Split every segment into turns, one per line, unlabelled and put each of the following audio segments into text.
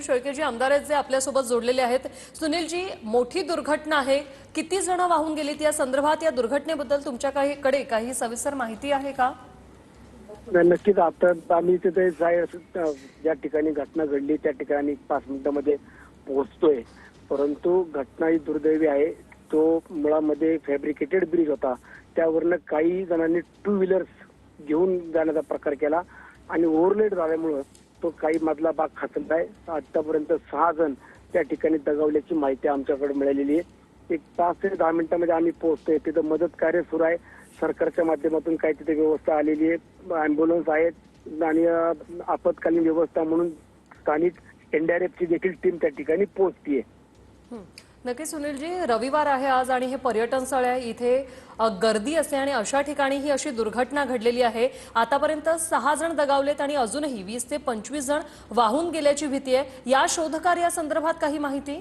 शेळकेजी आमदार आहेत जे आपल्यासोबत जोडलेले आहेत। सुनीलजी, मोठी दुर्घटना आहे, किती जण वाहून गेलीत या संदर्भात, या दुर्घटनेबद्दल तुमच्याकडे काही सविस्तर माहिती आहे का?
नक्कीच आता आम्ही तिथे ज्या ठिकाणी घटना घडली त्या ठिकाणी 5 मिनिटांमध्ये पोहोचतोय, परंतु घटना ही दुर्दैवी आहे। तो मुळामध्ये फॅब्रिकेटेड ब्रिज होता, त्यावरनं काही जणांनी 2 व्हीलर्स घेऊन जाण्याचा प्रकार केला आणि ओव्हरलोड झाल्यामुळं तो काही मधला भाग खचलाय। आतापर्यंत 6 जण त्या ठिकाणी दगावल्याची माहिती आमच्याकडे मिळालेली आहे। 1 तास ते 10 मिनिटांमध्ये आम्ही पोहोचतोय, तिथं मदत कार्य सुरू आहे। सरकारच्या माध्यमातून काही तिथे व्यवस्था आलेली आहे, अँब्युलन्स आहेत आणि आपत्कालीन व्यवस्था म्हणून स्थानिक एनडीआरएफची देखील टीम त्या ठिकाणी पोहोचतीये।
नक्की सुनीलजी, रविवार आहे आज आणि हे पर्यटन स्थळ आहे, इथे गर्दी असते आणि अशा ठिकाणी ही अशी दुर्घटना घडलेली आहे। आतापर्यंत 6 जण दगावलेत आणि अजूनही 20 ते 25 जण वाहून गेल्याची भीती आहे। या शोधकार्यासंदर्भात काही माहिती?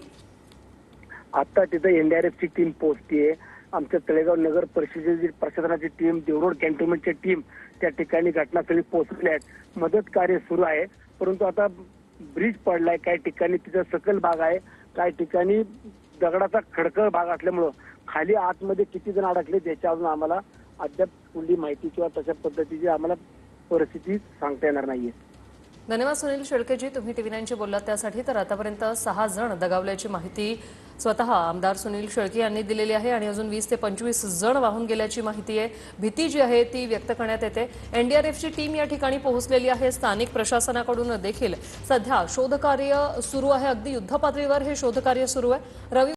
आता तिथे एनडीआरएफची टीम पोहोचतीये। आमच्या तळेगाव नगर परिषदेची प्रशासनाची टीम, देवरोड कॅन्टोन्मेंटची टीम त्या ठिकाणी घटनास्थळी पोहोचले आहेत। मदत कार्य सुरू आहे, परंतु आता ब्रिज पडलाय, काही ठिकाणी तिचा सकल भाग आहे, काही ठिकाणी दगडाचा खडखड भाग असल्यामुळं खाली आतमध्ये किती जण अडकले त्याच्यावरून आम्हाला अद्याप कुठली माहिती किंवा तशा पद्धतीची आम्हाला परिस्थिती सांगता येणार नाहीये।
धन्यवाद सुनील शेळकेजी, तुम्ही टीव्ही9शी बोललात त्यासाठी। तर आतापर्यंत 6 जण दगावल्याची माहिती स्वतः आमदार सुनील शेळके यांनी दिलेली आहे आणि अजून 20 ते 25 जण वाहून गेल्याची माहिती आहे। भीती जी आहे ती व्यक्त करण्यात येते। एनडीआरएफची टीम या ठिकाणी पोहोचलेली आहे। स्थानिक प्रशासनाकडून देखील सध्या शोधकार्य सुरू आहे, अगदी युद्धपातळीवर हे शोधकार्य सुरू आहे।